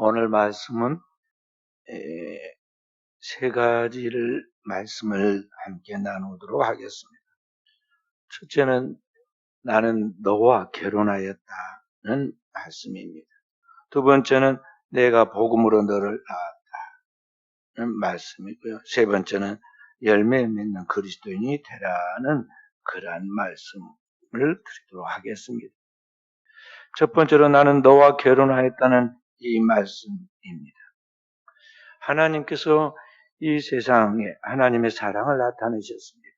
오늘 말씀은 세 가지를 말씀을 함께 나누도록 하겠습니다. 첫째는 나는 너와 결혼하였다는 말씀입니다. 두 번째는 내가 복음으로 너를 낳았다는 말씀이고요. 세 번째는 열매 맺는 그리스도인이 되라는 그러한 말씀을 드리도록 하겠습니다. 첫 번째로 나는 너와 결혼하였다는 이 말씀입니다. 하나님께서 이 세상에 하나님의 사랑을 나타내셨습니다.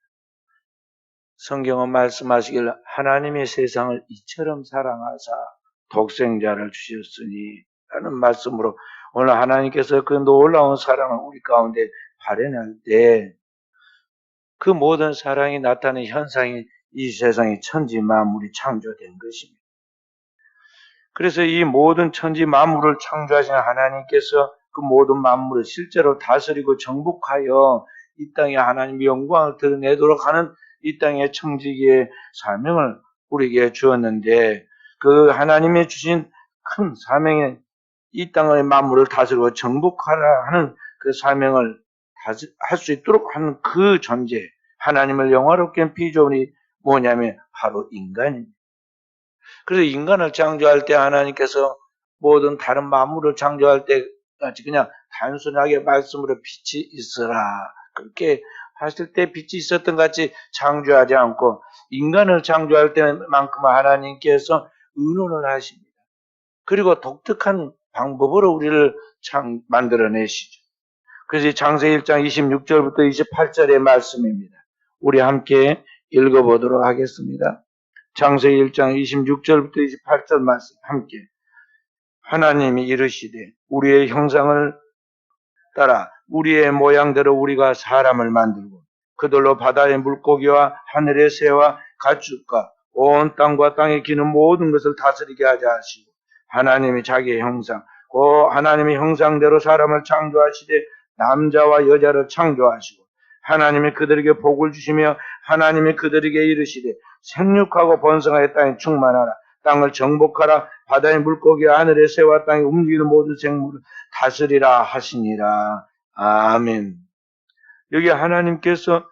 성경은 말씀하시길 하나님의 세상을 이처럼 사랑하사 독생자를 주셨으니 라는 말씀으로 오늘 하나님께서 그 놀라운 사랑을 우리 가운데 발현할 때 그 모든 사랑이 나타나는 현상이 이 세상의 천지 만물이 창조된 것입니다. 그래서 이 모든 천지 만물을 창조하신 하나님께서 그 모든 만물을 실제로 다스리고 정복하여 이 땅에 하나님의 영광을 드러내도록 하는 이 땅의 청지기의 사명을 우리에게 주었는데 그 하나님이 주신 큰 사명에 이 땅의 만물을 다스리고 정복하라 하는 그 사명을 할 수 있도록 하는 그 존재, 하나님을 영화롭게 비조니 뭐냐면 바로 인간입니다. 그래서 인간을 창조할 때 하나님께서 모든 다른 만물을 창조할 때 같이 그냥 단순하게 말씀으로 빛이 있으라 그렇게 하실 때 빛이 있었던 같이 창조하지 않고 인간을 창조할 때만큼 하나님께서 의논을 하십니다. 그리고 독특한 방법으로 우리를 만들어내시죠. 그래서 창세기 1장 26절부터 28절의 말씀입니다. 우리 함께 읽어보도록 하겠습니다. 창세기 1장 26절부터 28절 말씀 함께. 하나님이 이르시되 우리의 형상을 따라 우리의 모양대로 우리가 사람을 만들고 그들로 바다의 물고기와 하늘의 새와 가축과 온 땅과 땅에 기는 모든 것을 다스리게 하자 하시고 하나님이 자기의 형상 그 하나님의 형상대로 사람을 창조하시되 남자와 여자를 창조하시고 하나님이 그들에게 복을 주시며 하나님이 그들에게 이르시되 생육하고 번성하여 땅에 충만하라 땅을 정복하라 바다의 물고기와 하늘의 새와 땅에 움직이는 모든 생물을 다스리라 하시니라. 아멘. 여기 하나님께서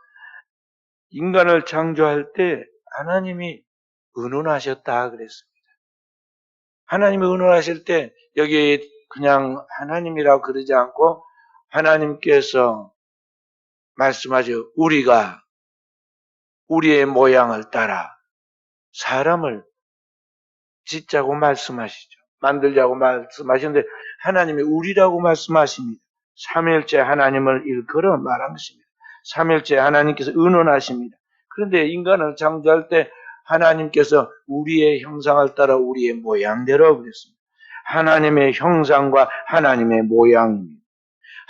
인간을 창조할 때 하나님이 의논하셨다 그랬습니다. 하나님이 의논하실 때 여기 그냥 하나님이라고 그러지 않고 하나님께서 말씀하죠. 우리가 우리의 모양을 따라 사람을 짓자고 말씀하시죠. 만들자고 말씀하시는데 하나님이 우리라고 말씀하십니다. 삼일째 하나님을 일컬어 말한 것입니다. 삼일째 하나님께서 의논하십니다. 그런데 인간을 창조할 때 하나님께서 우리의 형상을 따라 우리의 모양대로 그랬습니다. 하나님의 형상과 하나님의 모양입니다.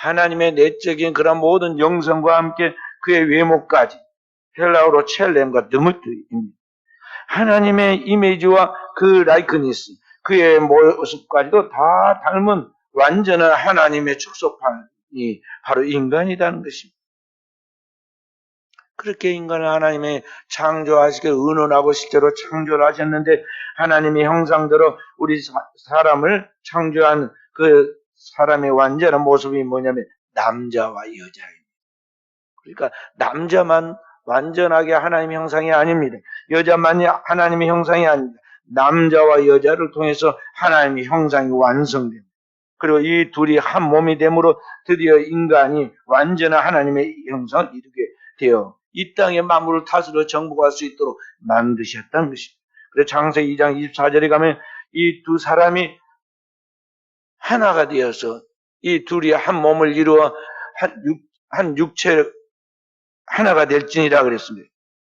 하나님의 내적인 그런 모든 영성과 함께 그의 외모까지 헬라어로 첼렘과 드무트입니다. 하나님의 이미지와 그 라이크니스, 그의 모습까지도 다 닮은 완전한 하나님의 축소판이 바로 인간이라는 것입니다. 그렇게 인간을 하나님의 창조하시게 의논하고 실제로 창조를 하셨는데 하나님의 형상대로 우리 사람을 창조한 그 사람의 완전한 모습이 뭐냐면 남자와 여자입니다. 그러니까 남자만 완전하게 하나님의 형상이 아닙니다. 여자만이 하나님의 형상이 아닙니다. 남자와 여자를 통해서 하나님의 형상이 완성됩니다. 그리고 이 둘이 한 몸이 됨으로 드디어 인간이 완전한 하나님의 형상을 이루게 되어 이 땅의 만물을 다스려 정복할 수 있도록 만드셨다는 것입니다. 그래서 창세기 2장 24절에 가면 이 두 사람이 하나가 되어서 이 둘이 한 몸을 이루어 한 육체 하나가 될지니라 그랬습니다.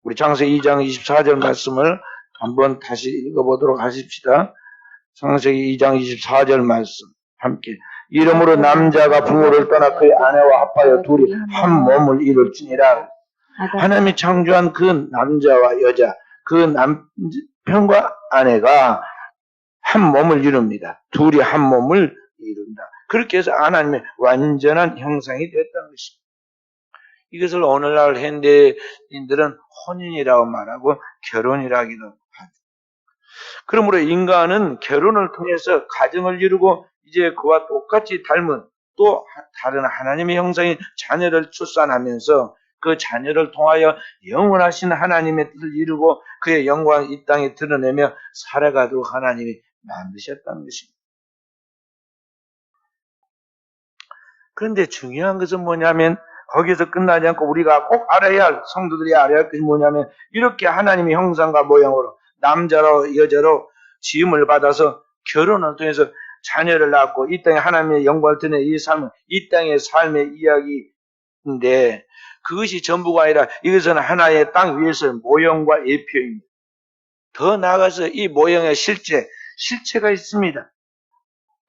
우리 창세기 2장 24절 말씀을 한번 다시 읽어보도록 하십시다. 창세기 2장 24절 말씀 함께. 이러므로 남자가 부모를 떠나 그의 아내와 합하여 둘이 한 몸을 이룰지니라. 하나님이 창조한 그 남자와 여자, 그 남편과 아내가 한 몸을 이룹니다. 둘이 한 몸을 이룬다. 그렇게 해서 하나님의 완전한 형상이 되었다는 것입니다. 이것을 오늘날 현대인들은 혼인이라고 말하고 결혼이라기도 하죠. 그러므로 인간은 결혼을 통해서 가정을 이루고 이제 그와 똑같이 닮은 또 다른 하나님의 형상인 자녀를 출산하면서 그 자녀를 통하여 영원하신 하나님의 뜻을 이루고 그의 영광을 이 땅에 드러내며 살아가도록 하나님이 만드셨다는 것입니다. 그런데 중요한 것은 뭐냐면 거기서 끝나지 않고 우리가 꼭 알아야 할, 성도들이 알아야 할 것이 뭐냐면 이렇게 하나님의 형상과 모양으로 남자로 여자로 지음을 받아서 결혼을 통해서 자녀를 낳고 이 땅에 하나님의 영광을 드러내는 이 삶은 이 땅의 삶의 이야기인데 그것이 전부가 아니라 이것은 하나의 땅 위에서 모형과 예표입니다. 더 나아가서 이 모형의 실체가 있습니다.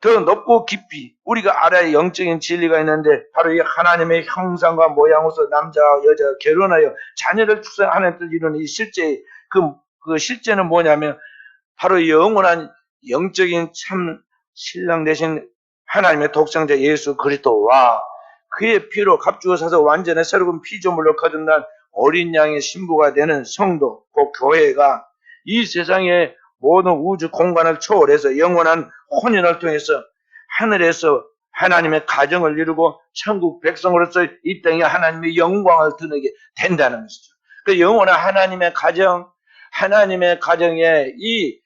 더 높고 깊이 우리가 알아야 영적인 진리가 있는데 바로 이 하나님의 형상과 모양으로서 남자와 여자가 결혼하여 자녀를 출산하는 뜻을 이루는 이 실제 그 실제는 뭐냐면 바로 영원한 영적인 참 신랑 되신 하나님의 독생자 예수 그리스도와 그의 피로 값주어 사서 완전한 새로운 피조물로 거듭난 어린 양의 신부가 되는 성도, 그 교회가 이 세상의 모든 우주 공간을 초월해서 영원한 혼인을 통해서 하늘에서 하나님의 가정을 이루고 천국 백성으로서 이 땅에 하나님의 영광을 드러내게 된다는 것이죠. 그 영원한 하나님의 가정의 이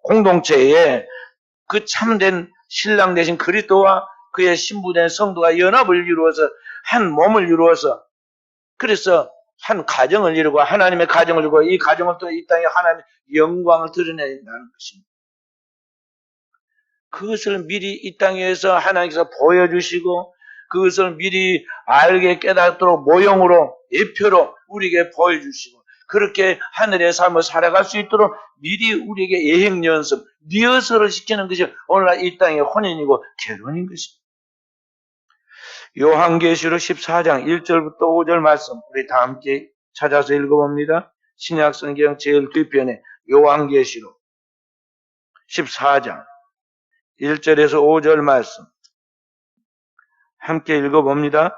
공동체에 그 참된 신랑 되신 그리스도와 그의 신부된 성도가 연합을 이루어서 한 몸을 이루어서 그래서 한 가정을 이루고 하나님의 가정을 이루고 이 가정을 또 이 땅에 하나님의 영광을 드러낸다는 것입니다. 그것을 미리 이 땅에서 하나님께서 보여주시고 그것을 미리 알게 깨닫도록 모형으로 예표로 우리에게 보여주시고 그렇게 하늘의 삶을 살아갈 수 있도록 미리 우리에게 예행 연습, 리허설을 시키는 것이 오늘날 이 땅의 혼인이고 결혼인 것입니다. 요한계시록 14장 1절부터 5절 말씀 우리 다 함께 찾아서 읽어봅니다. 신약성경 제일 뒤편에 요한계시록 14장 1절에서 5절 말씀 함께 읽어봅니다.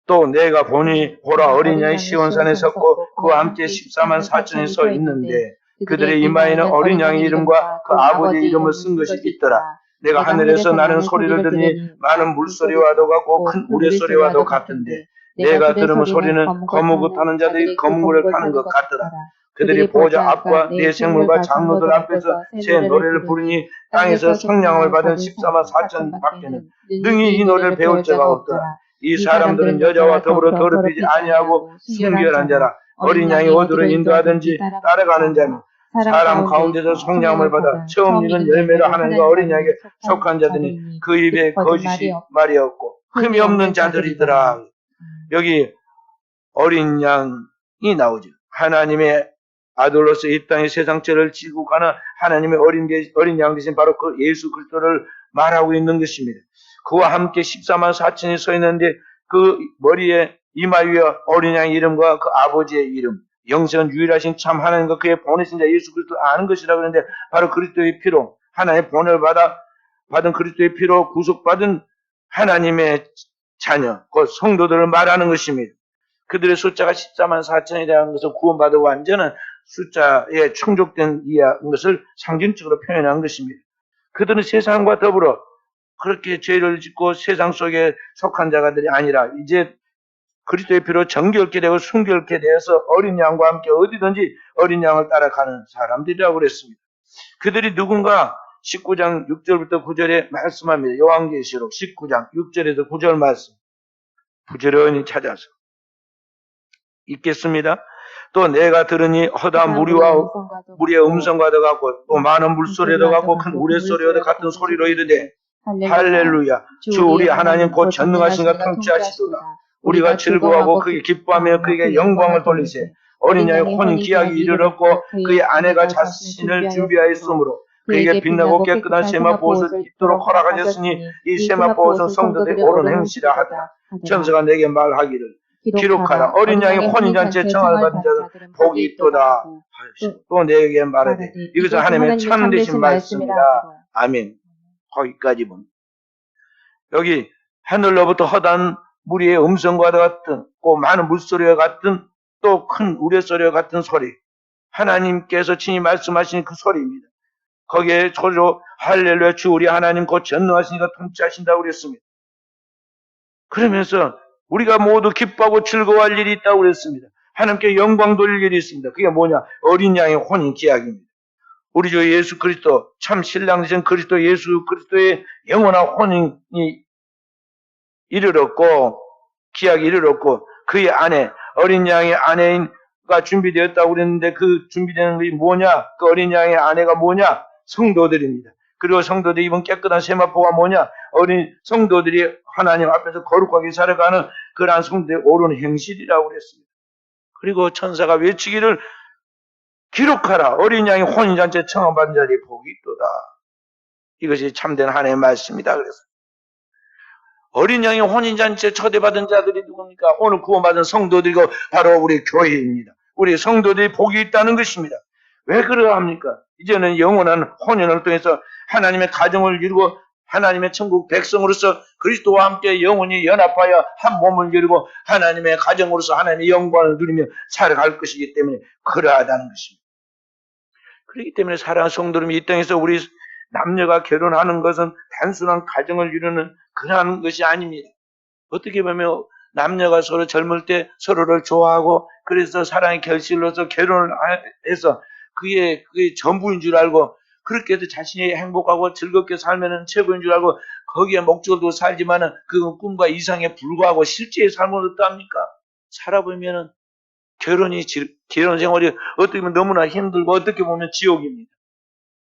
또 내가 보니 보라 어린 양이 시온산에 섰고 그와 함께 14만 4천이 서 있는데 그들의 이마에는 어린 양의 이름과 그 아버지의 이름을 쓴 것이 있더라. 내가 하늘에서 나는 소리를 들으니 많은 물소리와도 같고 큰 우레소리와도 같은데 내가 들은 소리는 거무고 타는 자들이 거무를 타는 것 같더라. 그들이 보호자 앞과 네 생물과 장로들 앞에서 새 노래를 부르니 땅에서 성령을 받은 14만 4천 밖에는 능히 이 노래를 배울 자가 없더라. 이 사람들은 여자와 더불어 더럽히지 아니하고 순결한 자라. 어린 양이 어디로 인도하든지 따라가는 자는 사람 가운데서 성령을 받아 처음 익은 열매로 하나님과 어린 양에게 속한 자들이 그 입에 거짓이 말이 없고 흠이 없는 자들이더라. 여기 어린 양이 나오죠. 하나님의 아들로서 이 땅의 세상 죄를 지고 가는 하나님의 어린 양 대신 바로 그 예수 그리스도를 말하고 있는 것입니다. 그와 함께 14만 4천이 서 있는데 그 머리에 이마 위에 어린 양의 이름과 그 아버지의 이름, 영생은 유일하신 참 하나님과 그의 보내신 자 예수 그리스도를 아는 것이라 그러는데 바로 그리스도의 피로 하나님의 본을 받은 그리스도의 피로 구속받은 하나님의 자녀, 그 성도들을 말하는 것입니다. 그들의 숫자가 14만 4천이라는 것은 구원받은 완전한 숫자에 충족된 것을 상징적으로 표현한 것입니다. 그들은 세상과 더불어 그렇게 죄를 짓고 세상 속에 속한 자가들이 아니라 이제 그리스도의 피로 정결케 되고 순결케 되어서 어린 양과 함께 어디든지 어린 양을 따라가는 사람들이라고 그랬습니다. 그들이 누군가 19장 6절부터 9절에 말씀합니다. 요한계시록 19장 6절에서 9절 말씀 부지런히 찾아서 읽겠습니다. 또 내가 들으니 허다 무리의 음성과도 같고 또 많은 물소리도 같고 큰 우레소리와도 같은 소리로 이르되 할렐루야 주 우리 하나님 곧 전능하신가 통치하시도다. 우리가 즐거워하고 그에게 기뻐하며 그에게 영광을 돌리세. 어린 양의 혼인 기약이 이르렀고 그의 아내가 자신을 준비하였으므로 그에게 빛나고 깨끗한 세마포옷을 입도록 허락하셨으니 이 세마포옷은 성도들의 옳은 행실이라 하더라. 천사가 내게 말하기를 기록하라. 어린 양의 혼인잔치에 청함을 받은 자들은 복이 있도다. 또 내게 말하되 이것은 하나님의 참되신 말씀이라. 아멘. 거기까지 봅니다. 여기 하늘로부터 허다한 무리의 음성과 같은 또 많은 물소리와 같은 또 큰 우레소리와 같은 소리 하나님께서 친히 말씀하신 그 소리입니다. 거기에 소리로 할렐루야 주 우리 하나님 곧 전능하시니까 통치하신다고 그랬습니다. 그러면서 우리가 모두 기뻐하고 즐거워할 일이 있다고 그랬습니다. 하나님께 영광 돌릴 일이 있습니다. 그게 뭐냐? 어린 양의 혼인 기약입니다. 우리 주 예수 그리스도 참 신랑 되신 그리스도 예수 그리스도의 영원한 혼인이 이르렀고 기약이 이르렀고 그의 아내 어린 양의 아내가 준비되었다고 그랬는데 그 준비되는 것이 뭐냐? 그 어린 양의 아내가 뭐냐? 성도들입니다. 그리고 성도들이 입은 깨끗한 세마포가 뭐냐? 어린 성도들이 하나님 앞에서 거룩하게 살아가는 그러한 성도의 옳은 행실이라고 그랬습니다. 그리고 천사가 외치기를 기록하라. 어린 양이 혼인잔치에 청함받은 자들이 복이 있도다. 이것이 참된 하나님의 말씀이다. 그래서 어린 양이 혼인잔치에 초대받은 자들이 누굽니까? 오늘 구원받은 성도들이고 바로 우리 교회입니다. 우리 성도들이 복이 있다는 것입니다. 왜 그러야 합니까? 이제는 영원한 혼인을 통해서 하나님의 가정을 이루고 하나님의 천국 백성으로서 그리스도와 함께 영원히 연합하여 한 몸을 이루고 하나님의 가정으로서 하나님의 영광을 누리며 살아갈 것이기 때문에 그러하다는 것입니다. 그렇기 때문에 사랑하는 성도님이 이 땅에서 우리 남녀가 결혼하는 것은 단순한 가정을 이루는 그러한 것이 아닙니다. 어떻게 보면 남녀가 서로 젊을 때 서로를 좋아하고 그래서 사랑의 결실로서 결혼을 해서 그게 전부인 줄 알고 그렇게 해서 자신이 행복하고 즐겁게 살면 최고인 줄 알고 거기에 목적을 두고 살지만은 그건 꿈과 이상에 불과하고 실제의 삶은 어떠합니까? 살아보면은 결혼 생활이 어떻게 보면 너무나 힘들고 어떻게 보면 지옥입니다.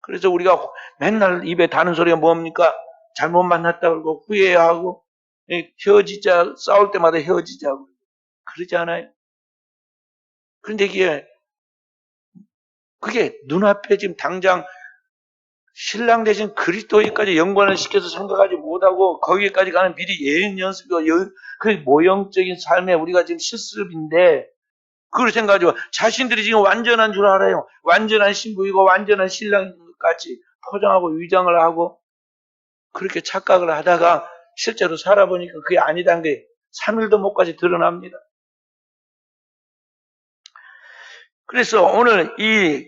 그래서 우리가 맨날 입에 다는 소리가 뭡니까? 잘못 만났다 그러고 후회하고 헤어지자 싸울 때마다 헤어지자고 그러지 않아요? 그런데 그게 눈앞에 지금 당장 신랑 대신 그리스도에까지 연관을 시켜서 생각하지 못하고 거기까지 가는 미리 예행 연습이고 그 모형적인 삶에 우리가 지금 실습인데 그걸 생각하죠. 자신들이 지금 완전한 줄 알아요. 완전한 신부이고 완전한 신랑같이 포장하고 위장을 하고 그렇게 착각을 하다가 실제로 살아보니까 그게 아니다는 게 3일도 못까지 드러납니다. 그래서 오늘 이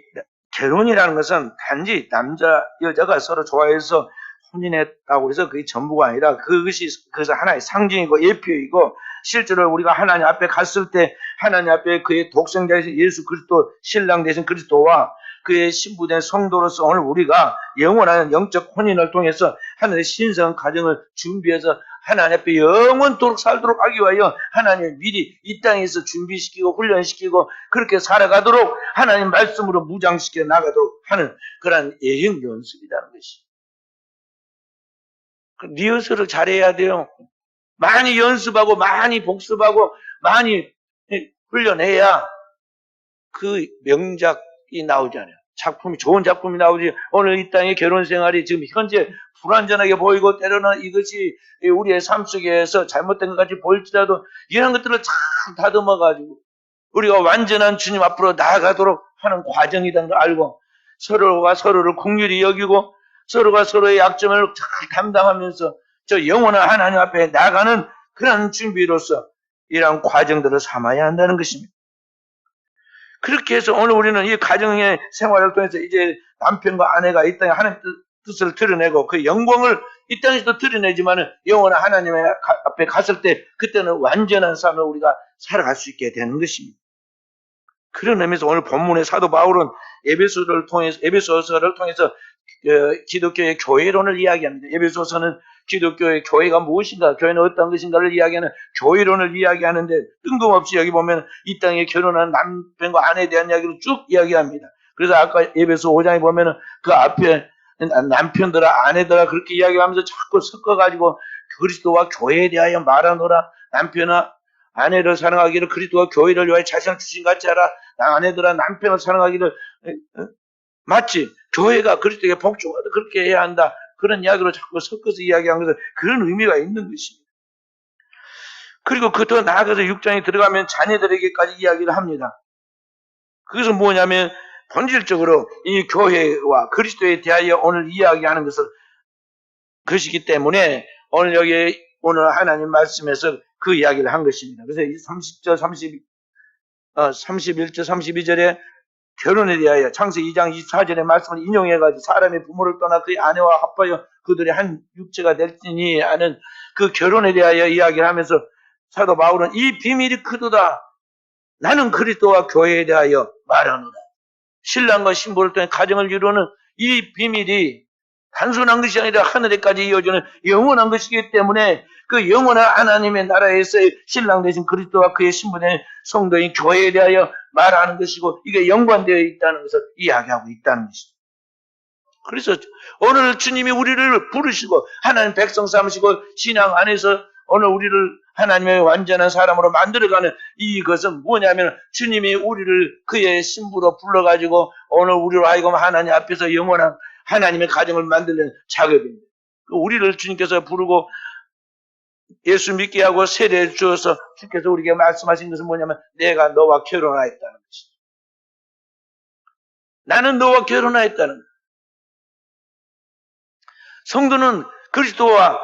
결혼이라는 것은 단지 남자, 여자가 서로 좋아해서 혼인했다고 해서 그게 전부가 아니라 그것이 하나의 상징이고 예표이고 실제로 우리가 하나님 앞에 갔을 때 하나님 앞에 그의 독생자이신 예수 그리스도 신랑 되신 그리스도와 그의 신부된 성도로서 오늘 우리가 영원한 영적 혼인을 통해서 하나님의 신성한 가정을 준비해서 하나님 앞에 영원토록 살도록 하기 위하여 하나님이 미리 이 땅에서 준비시키고 훈련시키고 그렇게 살아가도록 하나님 말씀으로 무장시켜 나가도록 하는 그런 예행 연습이라는 것이. 리허설을 잘해야 돼요. 많이 연습하고 많이 복습하고 많이 훈련해야 그 명작이 나오잖아요. 좋은 작품이 나오지. 오늘 이 땅의 결혼 생활이 지금 현재 불완전하게 보이고 때로는 이것이 우리의 삶 속에서 잘못된 것 같이 보일지라도 이런 것들을 잘 다듬어가지고 우리가 완전한 주님 앞으로 나아가도록 하는 과정이라는 걸 알고 서로가 서로를 긍휼히 여기고 서로가 서로의 약점을 잘 담당하면서 저 영원한 하나님 앞에 나가는 그런 준비로서 이러한 과정들을 삼아야 한다는 것입니다. 그렇게 해서 오늘 우리는 이 가정의 생활을 통해서 이제 남편과 아내가 이 땅에 하나님의 뜻을 드러내고 그 영광을 이 땅에서도 드러내지만 영원한 하나님의 앞에 갔을 때 그때는 완전한 삶을 우리가 살아갈 수 있게 되는 것입니다. 그런 의미에서 오늘 본문의 사도 바울은 에베소서를 통해서 기독교의 교회론을 이야기합니다. 에베소서는 기독교의 교회가 무엇인가, 교회는 어떤 것인가를 이야기하는 교회론을 이야기하는데 뜬금없이 여기 보면 이 땅에 결혼한 남편과 아내에 대한 이야기를 쭉 이야기합니다. 그래서 아까 에베소 5장에 보면은 그 앞에 남편들아 아내들아 그렇게 이야기하면서 자꾸 섞어가지고 그리스도와 교회에 대하여 말하노라. 남편아 아내를 사랑하기를 그리스도와 교회를 위하여 자신을 주신 같이 하라. 아내들아 남편을 사랑하기를 맞지? 교회가 그리스도에게 복종하다 그렇게 해야 한다. 그런 이야기로 자꾸 섞어서 이야기한 것은 그런 의미가 있는 것입니다. 그리고 그 더 나아가서 6장에 들어가면 자녀들에게까지 이야기를 합니다. 그것은 뭐냐면 본질적으로 이 교회와 그리스도에 대하여 오늘 이야기하는 것이기 때문에 오늘 하나님 말씀에서 그 이야기를 한 것입니다. 그래서 30절, 31절, 32절에 결혼에 대하여 창세기 2장 24절의 말씀을 인용해가지고 사람의 부모를 떠나 그의 아내와 합하여 그들이 한 육체가 될지니 하는 그 결혼에 대하여 이야기를 하면서 사도 바울은 이 비밀이 크도다. 나는 그리스도와 교회에 대하여 말하노라. 신랑과 신부를 통해 가정을 이루는 이 비밀이 단순한 것이 아니라 하늘에까지 이어지는 영원한 것이기 때문에 그 영원한 하나님의 나라에서의 신랑 되신 그리스도와 그의 신부된 성도인 교회에 대하여 말하는 것이고 이게 연관되어 있다는 것을 이야기하고 있다는 것입니다. 그래서 오늘 주님이 우리를 부르시고 하나님 백성 삼으시고 신앙 안에서 오늘 우리를 하나님의 완전한 사람으로 만들어가는 이것은 뭐냐면 주님이 우리를 그의 신부로 불러가지고 오늘 우리로 하여금 하나님 앞에서 영원한 하나님의 가정을 만드는 작업입니다. 우리를 주님께서 부르고 예수 믿게 하고 세례를 주어서 주께서 우리에게 말씀하신 것은 뭐냐면 내가 너와 결혼하였다는 것이죠. 나는 너와 결혼하였다는 것. 성도는 그리스도와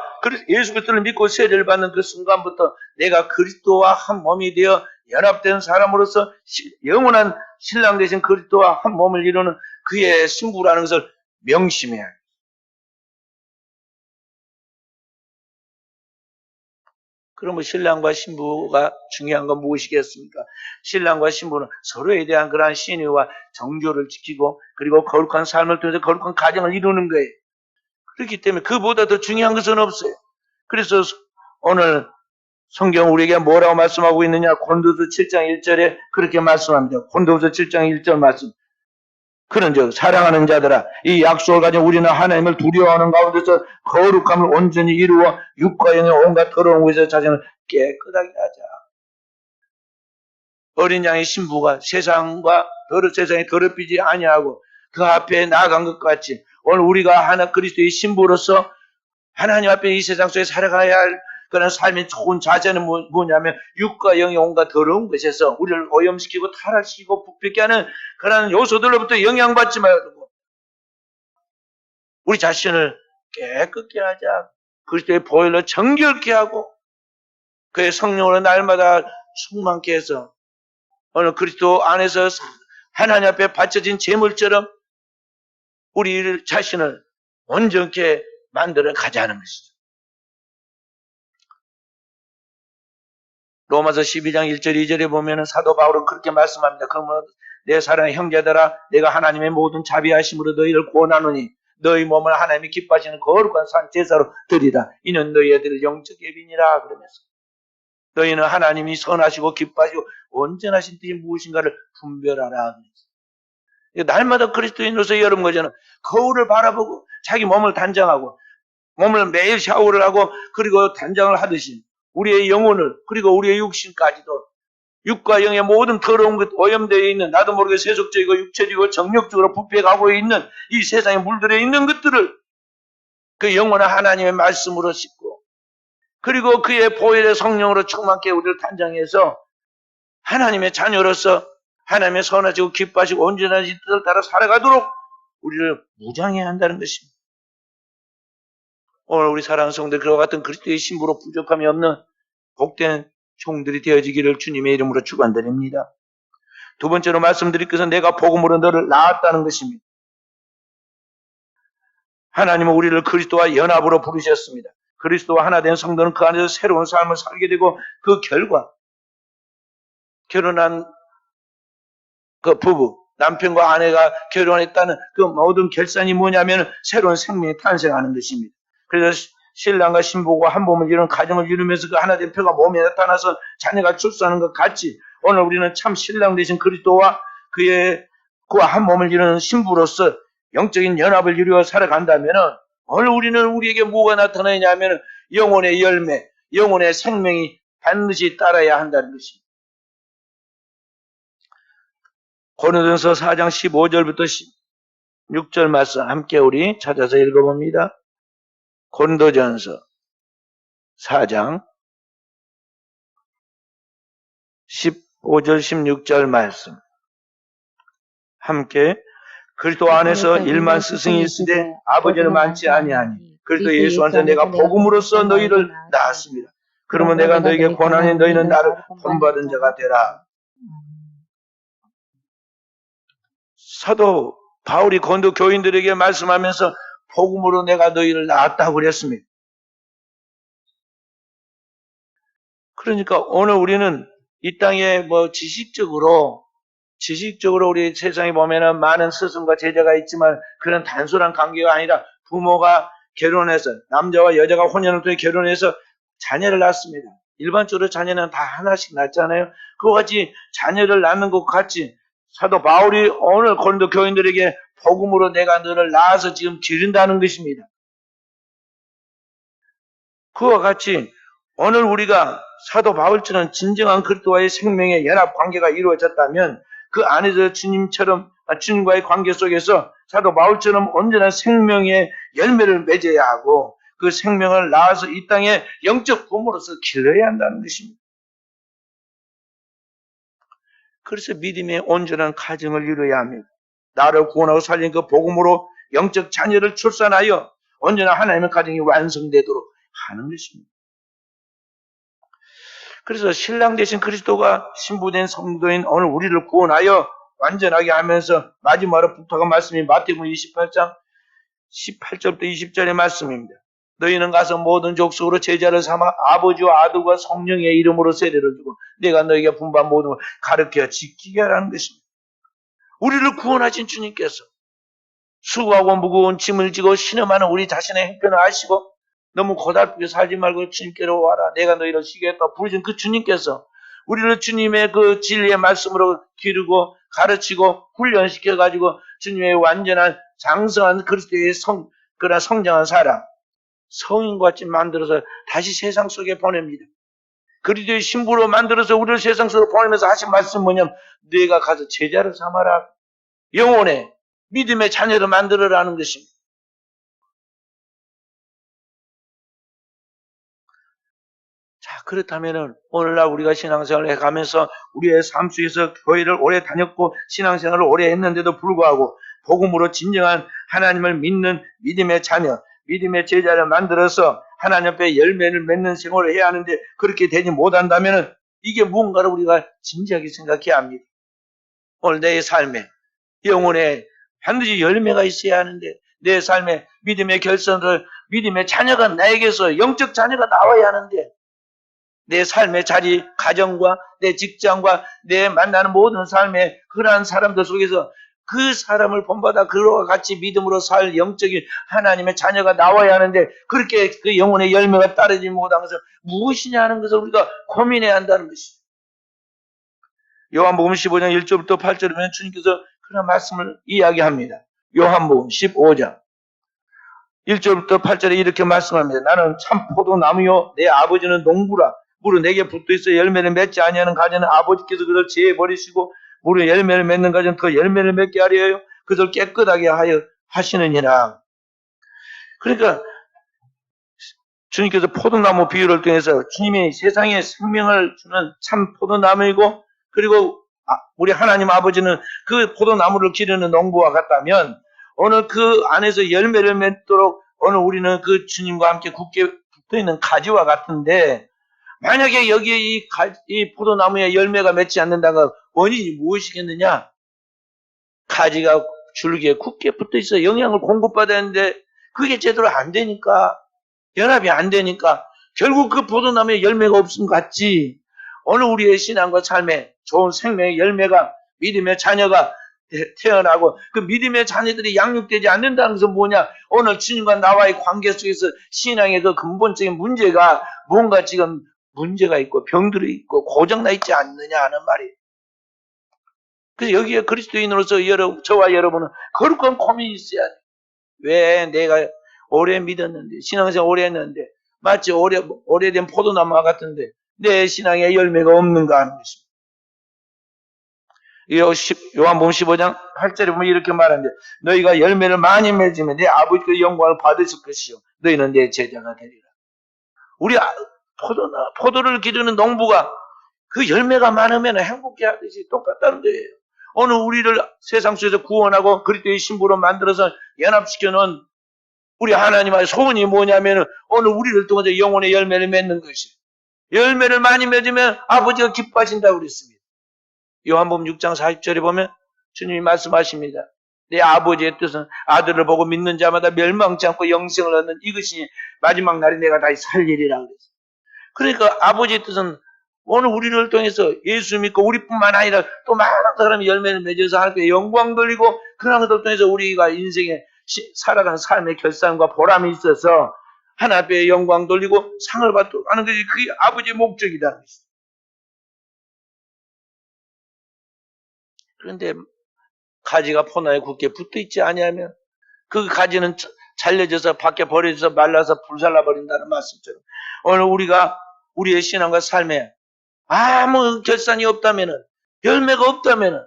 예수 그리스도를 믿고 세례를 받는 그 순간부터 내가 그리스도와 한 몸이 되어 연합된 사람으로서 영원한 신랑 되신 그리스도와 한 몸을 이루는 그의 신부라는 것을 명심해야 합니다. 그러면 신랑과 신부가 중요한 건 무엇이겠습니까? 신랑과 신부는 서로에 대한 그러한 신의와 정조를 지키고 그리고 거룩한 삶을 통해서 거룩한 가정을 이루는 거예요. 그렇기 때문에 그보다 더 중요한 것은 없어요. 그래서 오늘 성경 우리에게 뭐라고 말씀하고 있느냐? 고린도서 7장 1절에 그렇게 말씀합니다. 고린도서 7장 1절 말씀. 그런즉 사랑하는 자들아 이 약속을 가진 우리는 하나님을 두려워하는 가운데서 거룩함을 온전히 이루어 육과 영의 온갖 더러운 것에서 자신을 깨끗하게 하자. 어린 양의 신부가 세상에 더럽히지 아니하고 그 앞에 나아간 것 같이 오늘 우리가 하나 그리스도의 신부로서 하나님 앞에 이 세상 속에 살아가야 할 그런 삶의 좋은 자세는 뭐냐면 육과 영의 온갖 더러운 것에서 우리를 오염시키고 타락시키고 부패케 하는 그런 요소들로부터 영향받지 말고 우리 자신을 깨끗게 하자. 그리스도의 보혈로 정결케 하고 그의 성령으로 날마다 충만케 해서 오늘 그리스도 안에서 하나님 앞에 바쳐진 제물처럼 우리 자신을 온전케 만들어 가자는 것이죠. 로마서 12장 1절 2절에 보면 사도 바울은 그렇게 말씀합니다. 그러면 내 사랑하는 형제들아 내가 하나님의 모든 자비하심으로 너희를 구원하노니 너희 몸을 하나님이 기뻐하시는 거룩한 산 제사로 드리라. 이는 너희들의 영적 예비니라. 그러면서 너희는 하나님이 선하시고 기뻐하시고 온전하신 뜻이 무엇인가를 분별하라. 날마다 그리스도인으로서 여러분 거저는 거울을 바라보고 자기 몸을 단장하고 몸을 매일 샤워를 하고 그리고 단장을 하듯이 우리의 영혼을 그리고 우리의 육신까지도 육과 영의 모든 더러운 것 오염되어 있는 나도 모르게 세속적이고 육체적이고 정력적으로 부패하고 있는 이 세상에 물들어 있는 것들을 그 영원한 하나님의 말씀으로 씻고 그리고 그의 보혈의 성령으로 충만케 우리를 단장해서 하나님의 자녀로서 하나님의 선하시고 기뻐하시고 온전하신 뜻을 따라 살아가도록 우리를 무장해야 한다는 것입니다. 오늘 우리 사랑하는 성도들 그와 같은 그리스도의 신부로 부족함이 없는 복된 종들이 되어지기를 주님의 이름으로 축원드립니다. 두 번째로 말씀드릴 것은 내가 복음으로 너를 낳았다는 것입니다. 하나님은 우리를 그리스도와 연합으로 부르셨습니다. 그리스도와 하나 된 성도는 그 안에서 새로운 삶을 살게 되고 그 결과 결혼한 그 부부, 남편과 아내가 결혼했다는 그 모든 결산이 뭐냐면 새로운 생명이 탄생하는 것입니다. 그래서 신랑과 신부가 한 몸을 이루는 가정을 이루면서 그 하나 된 표가 몸에 나타나서 자녀가 출산하는 것 같이 오늘 우리는 참 신랑 되신 그리스도와 그와 한 몸을 이루는 신부로서 영적인 연합을 이루어 살아간다면 오늘 우리는 우리에게 뭐가 나타나냐면 영혼의 열매, 영혼의 생명이 반드시 따라야 한다는 것입니다. 고린도전서 4장 15절부터 16절 말씀 함께 우리 찾아서 읽어봅니다. 고린도전서 4장 15절 16절 말씀 함께 그리스도 안에서 일만 스승이 있으되 아버지는 많지 아니하니 그리스도 예수 안에서 내가 복음으로써 너희를 낳았습니다. 그러면 내가 너희에게 권하니 너희는 나를 본받은 자가 되라. 사도 바울이 고린도 교인들에게 말씀하면서 복음으로 내가 너희를 낳았다고 그랬습니다. 그러니까 오늘 우리는 이 땅에 뭐 지식적으로 우리 세상에 보면은 많은 스승과 제자가 있지만 그런 단순한 관계가 아니라 부모가 결혼해서 남자와 여자가 혼연을 통해 결혼해서 자녀를 낳습니다. 일반적으로 자녀는 다 하나씩 낳잖아요. 그와 같이 자녀를 낳는 것 같이 사도 바울이 오늘 고린도 교인들에게 복음으로 내가 너를 낳아서 지금 기른다는 것입니다. 그와 같이 오늘 우리가 사도 바울처럼 진정한 그리스도와의 생명의 연합 관계가 이루어졌다면 그 안에서 주님과의 관계 속에서 사도 바울처럼 온전한 생명의 열매를 맺어야 하고 그 생명을 낳아서 이 땅에 영적 부모로서 길러야 한다는 것입니다. 그래서 믿음의 온전한 가정을 이루어야 합니다. 나를 구원하고 살린 그 복음으로 영적 자녀를 출산하여 온전한 하나님의 가정이 완성되도록 하는 것입니다. 그래서 신랑 되신 그리스도가 신부된 성도인 오늘 우리를 구원하여 완전하게 하면서 마지막으로 부탁한 말씀이 마태복음 28장 18절부터 20절의 말씀입니다. 너희는 가서 모든 족속으로 제자를 삼아 아버지와 아들과 성령의 이름으로 세례를 주고 내가 너희에게 분부한 모든 걸 가르쳐 지키게 하라는 것입니다. 우리를 구원하신 주님께서 수고하고 무거운 짐을 지고 신음하는 우리 자신의 형편을 아시고 너무 고달프게 살지 말고 주님께로 와라. 내가 너희를 쉬게 했다. 부르신 그 주님께서 우리를 주님의 그 진리의 말씀으로 기르고 가르치고 훈련시켜가지고 주님의 완전한 장성한 그리스도의 그런 성장한 사람, 성인같이 만들어서 다시 세상 속에 보냅니다. 그리스도의 신부로 만들어서 우리를 세상 속으로 보내면서 하신 말씀은 뭐냐면 너희가 가서 제자를 삼아라. 영혼의 믿음의 자녀를 만들어라는 것입니다. 자, 그렇다면은 오늘날 우리가 신앙생활을 해가면서 우리의 삶 속에서 교회를 오래 다녔고 신앙생활을 오래 했는데도 불구하고 복음으로 진정한 하나님을 믿는 믿음의 자녀, 믿음의 제자를 만들어서 하나님 앞에 열매를 맺는 생활을 해야 하는데 그렇게 되지 못한다면은 이게 무언가를 우리가 진지하게 생각해야 합니다. 오늘 내 삶에 영혼에 반드시 열매가 있어야 하는데 내 삶에 믿음의 결선을 믿음의 자녀가 나에게서 영적 자녀가 나와야 하는데 내 삶의 자리, 가정과 내 직장과 내 만나는 모든 삶의 그러한 사람들 속에서 그 사람을 본받아 그와 같이 믿음으로 살 영적인 하나님의 자녀가 나와야 하는데 그렇게 그 영혼의 열매가 따르지 못한 것은 무엇이냐 하는 것을 우리가 고민해야 한다는 것이죠. 요한복음 15장 1절부터 8절에 보면 주님께서 그런 말씀을 이야기합니다. 요한복음 15장 1절부터 8절에 이렇게 말씀합니다. 나는 참 포도나무요 내 아버지는 농부라. 무릇 내게 붙어있어 열매를 맺지 아니하는 가지는 아버지께서 그를 제해버리시고 무릇 열매를 맺는 가지는 더 열매를 맺게 하려 그들 깨끗하게 하여 하시느니라. 그러니까 주님께서 포도나무 비유를 통해서 주님이 세상에 생명을 주는 참 포도나무이고 그리고 우리 하나님 아버지는 그 포도나무를 기르는 농부와 같다면 오늘 그 안에서 열매를 맺도록 오늘 우리는 그 주님과 함께 굳게 붙어있는 가지와 같은데 만약에 여기에 이 포도나무에 열매가 맺지 않는다는 원인이 무엇이겠느냐? 가지가 줄기에 굳게 붙어있어 영양을 공급받아야 하는데 그게 제대로 안 되니까 연합이 안 되니까 결국 그 포도나무에 열매가 없음 같지. 오늘 우리의 신앙과 삶에 좋은 생명의 열매가 믿음의 자녀가 태어나고 그 믿음의 자녀들이 양육되지 않는다는 것은 뭐냐? 오늘 주님과 나와의 관계 속에서 신앙의 그 근본적인 문제가 뭔가 지금 문제가 있고 병들이 있고 고장나 있지 않느냐 하는 말이에요. 그래서 여기에 그리스도인으로서 저와 여러분은 거룩한 고민이 있어야 돼요. 왜 내가 오래 믿었는데 신앙생활 오래 했는데 마치 오래된 포도나무와 같은데 내 신앙에 열매가 없는가 하는 것입니다. 요한복음 15장 8절에 보면 이렇게 말하는데 너희가 열매를 많이 맺으면 내 아버지의 영광을 받으실 것이요 너희는 내 제자가 되리라. 우리 포도를 기르는 농부가 그 열매가 많으면 행복해하듯이 똑같다는 거예요. 오늘 우리를 세상 속에서 구원하고 그리스도의 신부로 만들어서 연합시켜놓은 우리 하나님의 소원이 뭐냐면 오늘 우리를 통해서 영혼의 열매를 맺는 것이에요. 열매를 많이 맺으면 아버지가 기뻐하신다고 그랬습니다. 요한복음 6장 40절에 보면 주님이 말씀하십니다. 내 아버지의 뜻은 아들을 보고 믿는 자마다 멸망치 않고 영생을 얻는 이것이 마지막 날에 내가 다시 살리리라 그랬어요. 그러니까 아버지의 뜻은 오늘 우리를 통해서 예수 믿고 우리뿐만 아니라 또 많은 사람이 열매를 맺어서 하나님께 영광 돌리고 그런 것을 통해서 우리가 인생에 살아가는 삶의 결산과 보람이 있어서 하나님께 영광 돌리고 상을 받도록 하는 것이 그게 아버지의 목적이라는 것이죠. 그런데 가지가 포나에 굳게 붙어있지 아니하면 그 가지는 잘려져서 밖에 버려져서 말라서 불살라 버린다는 말씀처럼 오늘 우리가 우리의 신앙과 삶에 아무 결산이 없다면은 열매가 없다면은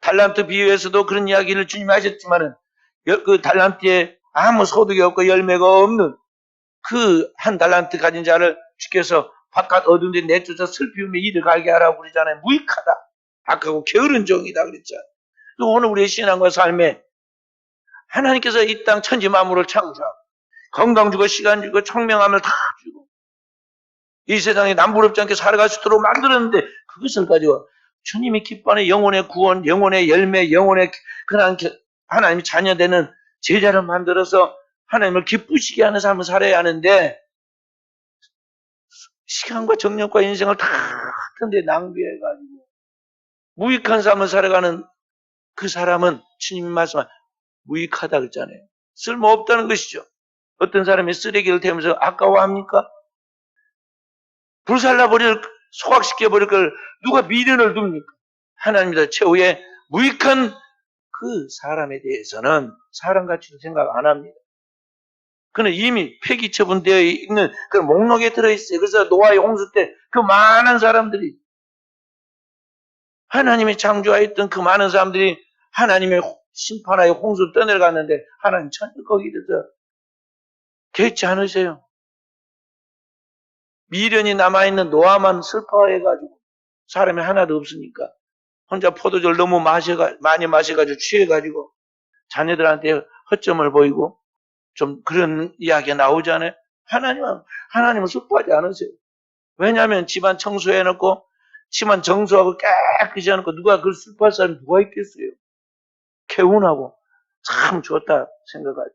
달란트 비유에서도 그런 이야기를 주님이 하셨지만은 그 달란트에 아무 소득이 없고 열매가 없는 그 한 달란트 가진 자를 주께서 바깥 어두운 데 내쫓아 슬피우며 이를 갈게 하라고 그러잖아요. 무익하다. 악하고 게으른 종이다 그랬잖아요. 오늘 우리의 신앙과 삶에 하나님께서 이 땅 천지 만물을 창조하고 건강 주고 시간 주고 청명함을 다 주고 이 세상에 남부럽지 않게 살아갈 수 있도록 만들었는데 그것을 가지고 주님이 기뻐하는 영혼의 구원, 영혼의 열매, 영혼의 그런 하나님의 자녀되는 제자를 만들어서 하나님을 기쁘시게 하는 삶을 살아야 하는데 시간과 정력과 인생을 다 같은데 낭비해가지고 무익한 삶을 살아가는 그 사람은 주님이 말씀하신 무익하다 그랬잖아요. 쓸모없다는 것이죠. 어떤 사람이 쓰레기를 태우면서 아까워합니까? 불살라버릴, 소각시켜버릴 걸 누가 미련을 둡니까? 하나님이다 최후의 무익한 그 사람에 대해서는 사람같이도 생각 안 합니다. 그는 이미 폐기 처분되어 있는 그 목록에 들어있어요. 그래서 노아의 홍수 때 그 많은 사람들이 하나님이 창조하였던 그 많은 사람들이 하나님의 심판하여 홍수를 떠내려갔는데 하나님 천일 거기에서 개의치 않으세요. 미련이 남아있는 노아만 슬퍼해가지고 사람이 하나도 없으니까 혼자 포도주를 너무 많이 마셔가지고 취해가지고 자녀들한테 허점을 보이고 좀 그런 이야기가 나오잖아요. 하나님은 슬퍼하지 않으세요. 왜냐하면 집안 청소해놓고 집안 정수하고 깨끗이 해놓고 누가 그걸 슬퍼할 사람이 누가 있겠어요. 개운하고 참 좋다 생각하죠.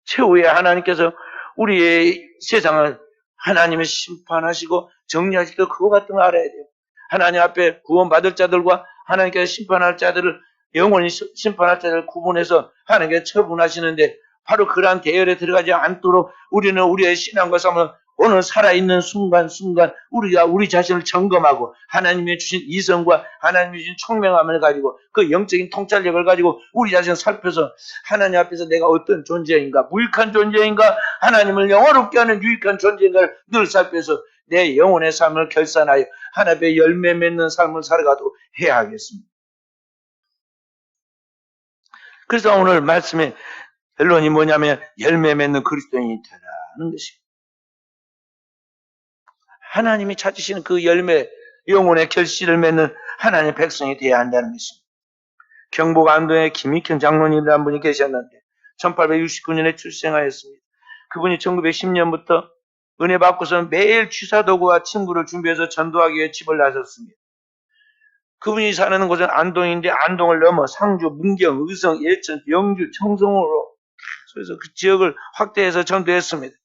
최후에 하나님께서 우리의 세상을 하나님의 심판하시고 정리하실 때 그거 같은 거 알아야 돼요. 하나님 앞에 구원받을 자들과 하나님께서 심판할 자들을 영원히 심판할 자들을 구분해서 하나님께서 처분하시는데 바로 그러한 대열에 들어가지 않도록 우리는 우리의 신앙과 삶을 오늘 살아있는 순간순간 우리가 우리 자신을 점검하고 하나님이 주신 이성과 하나님이 주신 총명함을 가지고 그 영적인 통찰력을 가지고 우리 자신을 살펴서 하나님 앞에서 내가 어떤 존재인가, 무익한 존재인가, 하나님을 영원롭게 하는 유익한 존재인가를 늘 살펴서 내 영혼의 삶을 결산하여 하나님의 열매 맺는 삶을 살아가도록 해야 하겠습니다. 그래서 오늘 말씀의 결론이 뭐냐면 열매 맺는 그리스도인이 되라는 것입니다. 하나님이 찾으시는 그 열매, 영혼의 결실을 맺는 하나님의 백성이 되어야 한다는 것입니다. 경북 안동에 김익현 장로님이라는 분이 계셨는데 1869년에 출생하였습니다. 그분이 1910년부터 은혜 받고서는 매일 취사도구와 친구를 준비해서 전도하기 위해 집을 나섰습니다. 그분이 사는 곳은 안동인데 안동을 넘어 상주, 문경, 의성, 예천, 영주, 청송으로 그래서 그 지역을 확대해서 전도했습니다.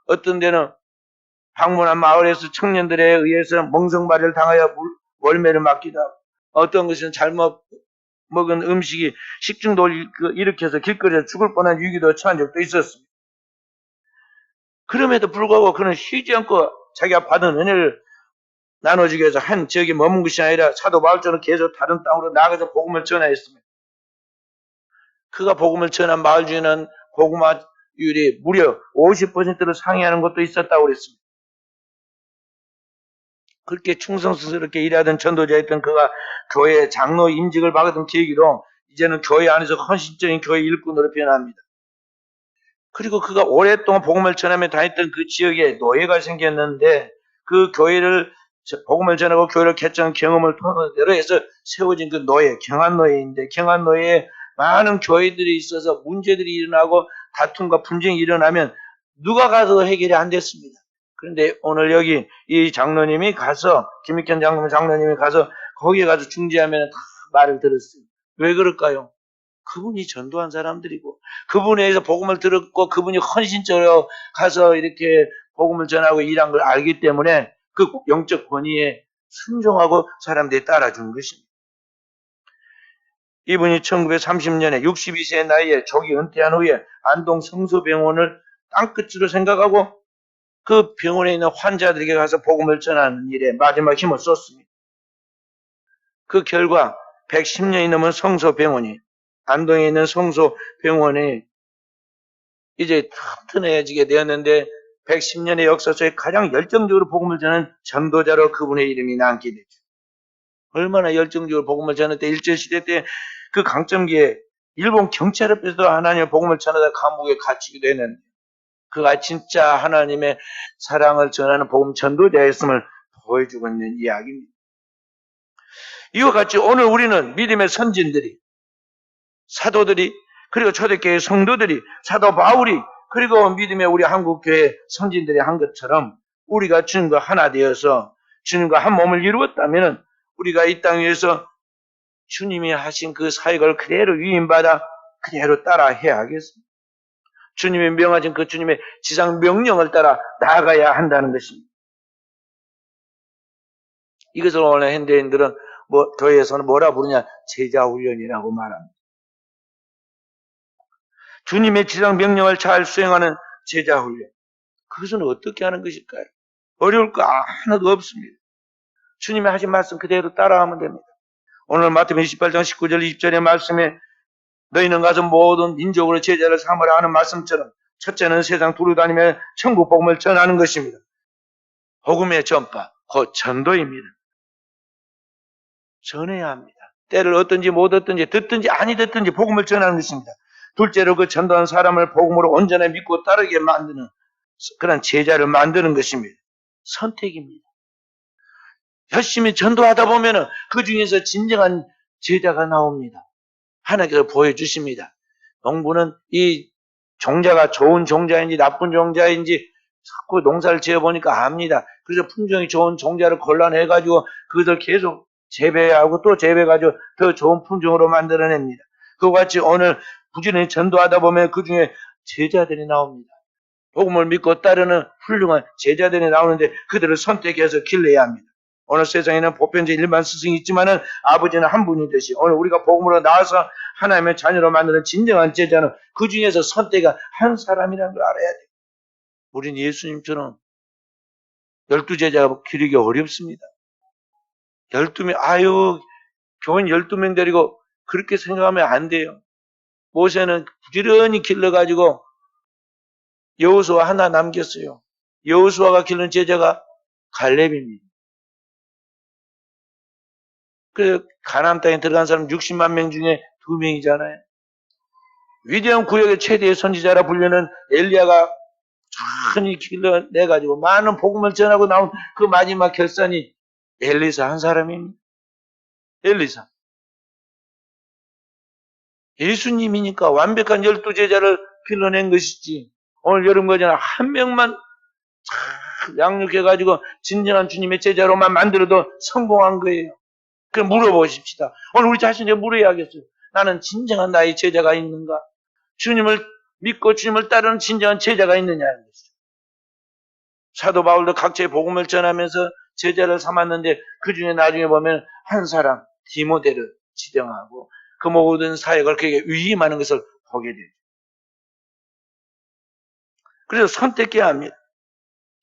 어떤 데는 방문한 마을에서 청년들에 의해서 멍석말이를 당하여 월매를 맞기도 하고 어떤 것은 잘못 먹은 음식이 식중독을 일으켜서 길거리에서 죽을 뻔한 위기도 처한 적도 있었습니다. 그럼에도 불구하고 그는 쉬지 않고 자기가 받은 은혜를 나눠주기 위해서 한 지역에 머문 것이 아니라 사도 바울처럼 계속 다른 땅으로 나가서 복음을 전하였습니다. 그가 복음을 전한 마을 중에는 고구마율이 무려 50%를 상회하는 것도 있었다고 그랬습니다. 그렇게 충성스럽게 일하던 전도자였던 그가 교회 장로 임직을 받은 계기로 이제는 교회 안에서 헌신적인 교회 일꾼으로 변합니다. 그리고 그가 오랫동안 복음을 전하며 다녔던 그 지역에 노예가 생겼는데 그 교회를 복음을 전하고 교회를 개척한 경험을 토대로 해서 세워진 그 노예, 경안노예인데 경안노예에 많은 교회들이 있어서 문제들이 일어나고 다툼과 분쟁이 일어나면 누가 가도 해결이 안 됐습니다. 그런데 오늘 여기 이 장로님이 가서 김익현 장로님이 가서 거기에 가서 중재하면 다 말을 들었어요. 왜 그럴까요? 그분이 전도한 사람들이고 그분에서 복음을 들었고 그분이 헌신적으로 가서 이렇게 복음을 전하고 일한 걸 알기 때문에 그 영적 권위에 순종하고 사람들이 따라준 것입니다. 이분이 1930년에 62세 나이에 조기 은퇴한 후에 안동 성서병원을 땅끝으로 생각하고 그 병원에 있는 환자들에게 가서 복음을 전하는 일에 마지막 힘을 쏟습니다. 그 결과 110년이 넘은 성서병원이 안동에 있는 성서병원이 이제 튼튼해지게 되었는데 110년의 역사 속에 가장 열정적으로 복음을 전하는 전도자로 그분의 이름이 남게 되죠. 얼마나 열정적으로 복음을 전할 때 일제시대 때 그 강점기에 일본 경찰 앞에서도 하나님의 복음을 전하다 감옥에 갇히기도 했는데 그가 진짜 하나님의 사랑을 전하는 복음 전도자였음을 보여주고 있는 이야기입니다. 이와 같이 오늘 우리는 믿음의 선진들이 사도들이 그리고 초대교회 성도들이 사도 바울이 그리고 믿음의 우리 한국교회 선진들이 한 것처럼 우리가 주님과 하나 되어서 주님과 한 몸을 이루었다면 우리가 이 땅 위에서 주님이 하신 그 사역을 그대로 위임받아 그대로 따라 해야 하겠습니다. 주님이 명하신 그 주님의 지상 명령을 따라 나아가야 한다는 것입니다. 이것을 오늘 현대인들은 교회에서는 뭐라 부르냐? 제자훈련이라고 말합니다. 주님의 지상 명령을 잘 수행하는 제자훈련. 그것은 어떻게 하는 것일까요? 어려울 거 하나도 없습니다. 주님이 하신 말씀 그대로 따라하면 됩니다. 오늘 마태복음 28장 19절 20절의 말씀에 너희는 가서 모든 민족으로 제자를 삼으라 하는 말씀처럼 첫째는 세상 두루다니며 천국 복음을 전하는 것입니다. 복음의 전파, 곧 전도입니다. 전해야 합니다. 때를 얻든지 못 얻든지 듣든지 아니 듣든지 복음을 전하는 것입니다. 둘째로 그 전도한 사람을 복음으로 온전히 믿고 따르게 만드는 그런 제자를 만드는 것입니다. 선택입니다. 열심히 전도하다 보면은 그 중에서 진정한 제자가 나옵니다. 하나님께서 보여주십니다. 농부는 이 종자가 좋은 종자인지 나쁜 종자인지 자꾸 농사를 지어보니까 압니다. 그래서 품종이 좋은 종자를 골라내가지고 그것을 계속 재배하고 또 재배해가지고 더 좋은 품종으로 만들어냅니다. 그와 같이 오늘 부지런히 전도하다 보면 그 중에 제자들이 나옵니다. 복음을 믿고 따르는 훌륭한 제자들이 나오는데 그들을 선택해서 길러야 합니다. 오늘 세상에는 보편적 일반 스승이 있지만은 아버지는 한 분이듯이 오늘 우리가 복음으로 나와서 하나님의 자녀로 만드는 진정한 제자는 그 중에서 선택한 한 사람이라는 걸 알아야 돼요. 우리는 예수님처럼 12제자가 기르기 어렵습니다. 12명, 교인 12명 데리고 그렇게 생각하면 안 돼요. 모세는 부지런히 길러가지고 여호수아 하나 남겼어요. 여호수아가 기른 제자가 갈렙입니다. 그 가나안 땅에 들어간 사람 60만 명 중에 2명이잖아요. 위대한 구역의 최대의 선지자라 불리는 엘리야가 천히 길러내가지고 많은 복음을 전하고 나온 그 마지막 결산이 엘리사 한 사람입니다. 엘리사. 예수님이니까 완벽한 12제자를 길러낸 것이지. 오늘 여러분 거잖아. 한 명만 양육해가지고 진정한 주님의 제자로만 만들어도 성공한 거예요. 그럼 물어보십시다. 오늘 우리 자신에게 물어야겠어요. 나는 진정한 나의 제자가 있는가? 주님을 믿고 주님을 따르는 진정한 제자가 있느냐는 것이죠. 사도 바울도 각자의 복음을 전하면서 제자를 삼았는데 그 중에 나중에 보면 한 사람 디모데를 지정하고 그 모든 사역을 그에게 위임하는 것을 보게 되죠. 그래서 선택해야 합니다.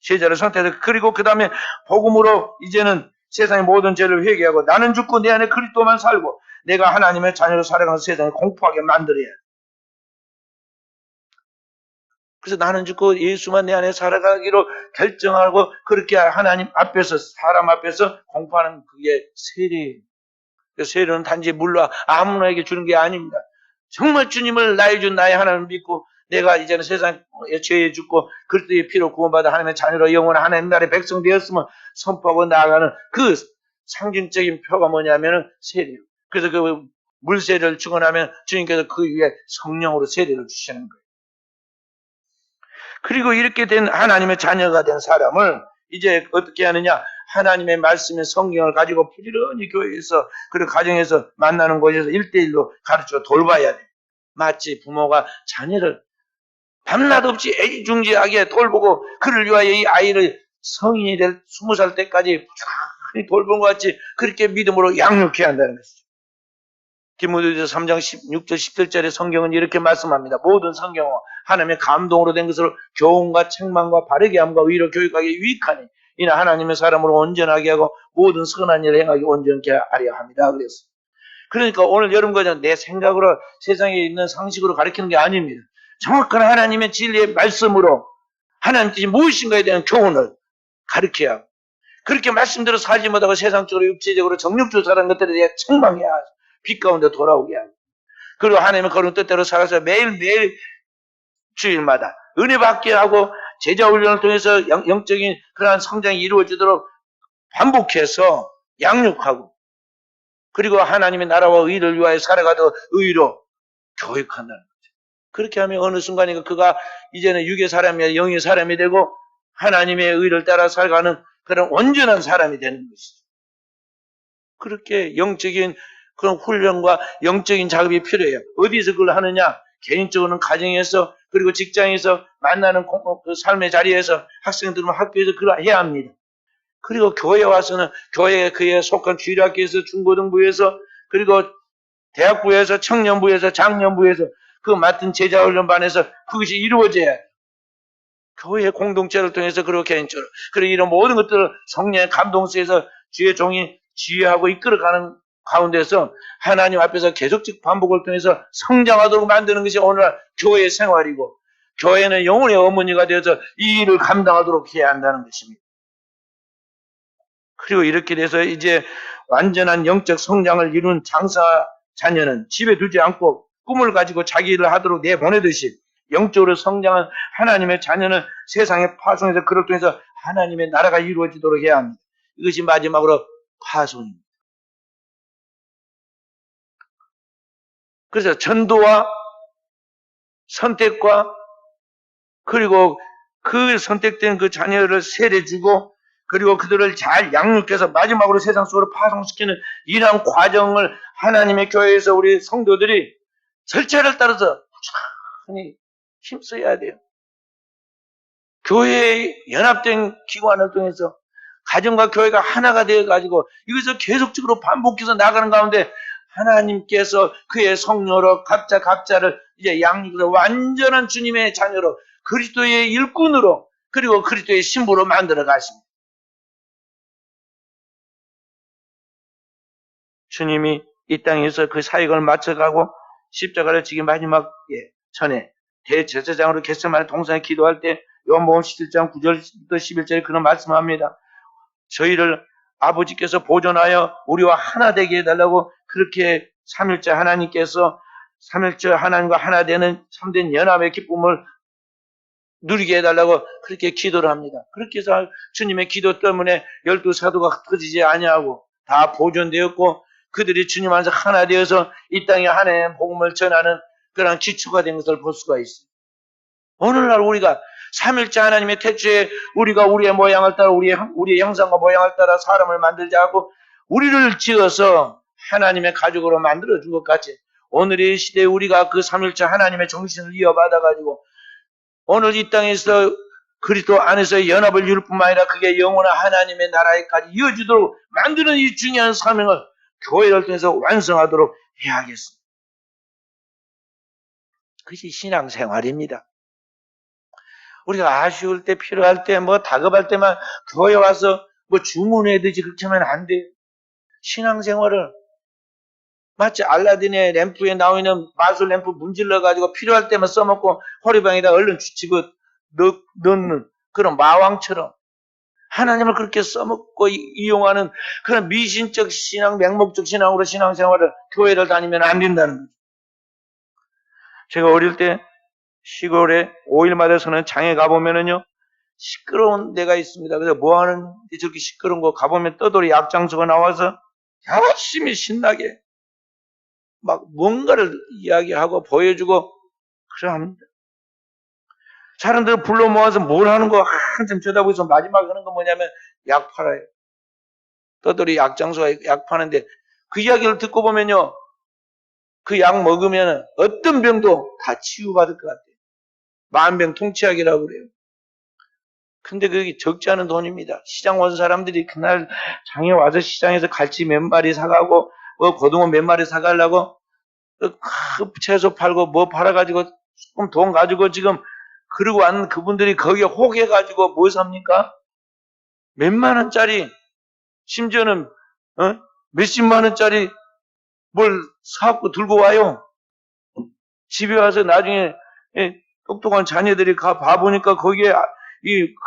제자를 선택해서 그리고 그 다음에 복음으로 이제는 세상의 모든 죄를 회개하고 나는 죽고 내 안에 그리스도만 살고 내가 하나님의 자녀로 살아가는 세상을 공포하게 만들어야 돼. 그래서 나는 죽고 예수만 내 안에 살아가기로 결정하고 그렇게 하나님 앞에서 사람 앞에서 공포하는 그게 세례예요. 세례는 단지 물로 아무나에게 주는 게 아닙니다. 정말 주님을 나의 주 나의 하나님을 믿고 내가 이제는 세상에 죄에 죽고 그리스도의 피로 구원받아 하나님의 자녀로 영원한 하나님 나라의 백성 되었으면 선포하고 나아가는 그 상징적인 표가 뭐냐면은 세례예요. 그래서 그 물세례를 주고나면 주님께서 그 위에 성령으로 세례를 주시는 거예요. 그리고 이렇게 된 하나님의 자녀가 된 사람을 이제 어떻게 하느냐? 하나님의 말씀의 성경을 가지고 부지런히 교회에서 그리고 가정에서 만나는 곳에서 1대1로 가르쳐 돌봐야 돼. 마치 부모가 자녀를 밤낮 없이 애지중지하게 돌보고 그를 위하여 이 아이를 성인이 될 20살 때까지 부지런히 돌본 것 같이 그렇게 믿음으로 양육해야 한다는 것이죠. 디모데후서 3장 16절 17절의 성경은 이렇게 말씀합니다. 모든 성경은 하나님의 감동으로 된 것으로 교훈과 책망과 바르게 함과 의로 교육하기 유익하니 이는 하나님의 사람으로 온전하게 하고 모든 선한 일을 행하기 온전케 하려 합니다. 그랬어요. 그러니까 오늘 여러분과 내 생각으로 세상에 있는 상식으로 가르치는 게 아닙니다. 정확한 하나님의 진리의 말씀으로 하나님 뜻이 무엇인가에 대한 교훈을 가르쳐야 하고 그렇게 말씀대로 살지 못하고 세상적으로 육체적으로 정욕적으로 사는 것들에 대해 책망해야 하죠. 빛 가운데 돌아오게 하고 그리고 하나님의 거룩한 뜻대로 살아서 매일매일 주일마다 은혜 받게 하고 제자 훈련을 통해서 영적인 그러한 성장이 이루어지도록 반복해서 양육하고 그리고 하나님의 나라와 의를 위하여 살아가도록 의로 교육한다는 거죠. 그렇게 하면 어느 순간인가 그가 이제는 육의 사람이 아니라 영의 사람이 되고 하나님의 의를 따라 살아가는 그런 온전한 사람이 되는 것이죠. 그렇게 영적인 그런 훈련과 영적인 작업이 필요해요. 어디서 그걸 하느냐? 개인적으로는 가정에서 그리고 직장에서 만나는 그 삶의 자리에서 학생들은 학교에서 그걸 해야 합니다. 그리고 교회에 와서는 교회에 그에 속한 주일학교에서 중고등부에서 그리고 대학부에서 청년부에서 장년부에서 그 맡은 제자훈련반에서 그것이 이루어져야 해요. 교회 공동체를 통해서 그리고 개인적으로 그리고 이런 모든 것들을 성령의 감동 속에서 주의 종이 지휘하고 이끌어가는 가운데서 하나님 앞에서 계속적 반복을 통해서 성장하도록 만드는 것이 오늘날 교회의 생활이고 교회는 영혼의 어머니가 되어서 이 일을 감당하도록 해야 한다는 것입니다. 그리고 이렇게 돼서 이제 완전한 영적 성장을 이룬 장사 자녀는 집에 두지 않고 꿈을 가지고 자기 일을 하도록 내보내듯이 영적으로 성장한 하나님의 자녀는 세상에 파송해서 그를 통해서 하나님의 나라가 이루어지도록 해야 합니다. 이것이 마지막으로 파송입니다. 그래서 전도와 선택과 그리고 그 선택된 그 자녀를 세례주고 그리고 그들을 잘 양육해서 마지막으로 세상 속으로 파송시키는 이러한 과정을 하나님의 교회에서 우리 성도들이 절차를 따라서 꾸준히 힘써야 돼요. 교회의 연합된 기관을 통해서 가정과 교회가 하나가 되어가지고 이것을 계속적으로 반복해서 나가는 가운데 하나님께서 그의 성령으로 각자를 이제 양육해서 완전한 주님의 자녀로 그리스도의 일꾼으로 그리고 그리스도의 신부로 만들어 가십니다. 주님이 이 땅에서 그 사역을 마쳐가고 십자가를 지기 마지막 전에 대제사장으로 겟세마네 동산에 기도할 때 요한복음 17장 9절부터 11절에 그런 말씀합니다. 저희를 아버지께서 보존하여 우리와 하나 되게 해달라고 그렇게 삼일째 하나님께서 삼일째 하나님과 하나 되는 참된 연합의 기쁨을 누리게 해달라고 그렇게 기도를 합니다. 그렇게 해서 주님의 기도 때문에 12사도가 흩어지지 아니하고 다 보존되었고 그들이 주님 안에서 하나 되어서 이 땅에 하나님의 복음을 전하는 그런 기초가 된 것을 볼 수가 있습니다. 오늘날 우리가 삼일째 하나님의 태초에 우리가 우리의 모양을 따라 우리의 형상과 모양을 따라 사람을 만들자 하고 우리를 지어서 하나님의 가족으로 만들어준 것 같이 오늘의 시대에 우리가 그 삼일째 하나님의 정신을 이어받아가지고 오늘 이 땅에서 그리스도 안에서 연합을 이룰 뿐만 아니라 그게 영원한 하나님의 나라에까지 이어지도록 만드는 이 중요한 사명을 교회를 통해서 완성하도록 해야겠습니다. 그것이 신앙생활입니다. 우리가 아쉬울 때, 필요할 때, 다급할 때만 교회 와서 주문해야되지 그렇게 하면 안 돼요. 신앙생활을 마치 알라딘의 램프에 나오는 마술 램프 문질러가지고 필요할 때만 써먹고 호리방에다 얼른 집어 넣는 그런 마왕처럼 하나님을 그렇게 써먹고 이용하는 그런 미신적 신앙, 맹목적 신앙으로 신앙생활을 교회를 다니면 안 된다는 거죠. 제가 어릴 때 시골에 5일마다 서는 장에 가보면은요, 시끄러운 데가 있습니다. 그래서 뭐 하는데 저렇게 시끄러운 거 가보면 떠돌이 약장수가 나와서 열심히 신나게 막 뭔가를 이야기하고 보여주고 그럽니다. 사람들을 불러 모아서 뭘 하는 거 한참 쳐다보고서 마지막에 하는 거 뭐냐면 약 팔아요. 떠돌이 약장수가 약 파는데 그 이야기를 듣고 보면요. 그 약 먹으면 어떤 병도 다 치유받을 것 같아요. 만병통치약이라고 그래요. 근데 그게 적지 않은 돈입니다. 시장 온 사람들이 그날 장에 와서 시장에서 갈치 몇 마리 사가고 뭐 고등어 몇 마리 사가려고 채소 팔고 뭐 팔아가지고 조금 돈 가지고 지금 그러고 왔는 그분들이 거기에 혹해가지고 뭐 삽니까? 몇만 원짜리 심지어는 몇십만 원짜리 뭘 사갖고 들고 와요. 집에 와서 나중에 똑똑한 자녀들이 봐보니까 거기에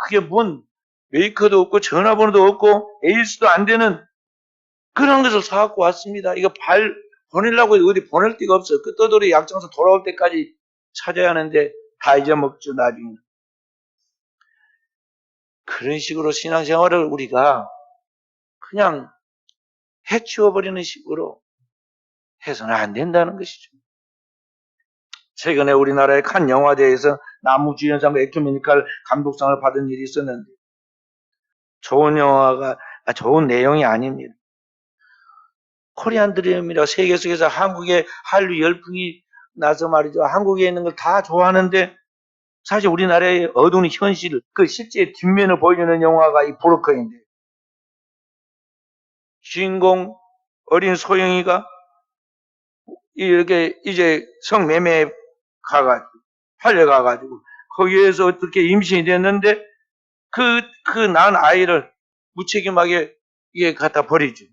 그게 뭔 메이커도 없고 전화번호도 없고 에이스도 안 되는 그런 것을 사갖고 왔습니다. 이거 보내려고 어디 보낼 데가 없어. 그 떠돌이 약장소 돌아올 때까지 찾아야 하는데 다 잊어먹죠, 나중에. 그런 식으로 신앙생활을 우리가 그냥 해치워버리는 식으로 해서는 안 된다는 것이죠. 최근에 우리나라의 칸 영화제에서 나무주연상 에큐메니칼 감독상을 받은 일이 있었는데 좋은 영화가 좋은 내용이 아닙니다. 코리안 드림이라 세계 속에서 한국의 한류 열풍이 나서 말이죠. 한국에 있는 걸 다 좋아하는데 사실 우리나라의 어두운 현실, 그 실제 뒷면을 보여주는 영화가 이 브로커인데 주인공 어린 소영이가 이렇게 이제 성매매 가가지고 팔려가가지고 거기에서 어떻게 임신이 됐는데 그 낳은 아이를 무책임하게 이게 갖다 버리죠.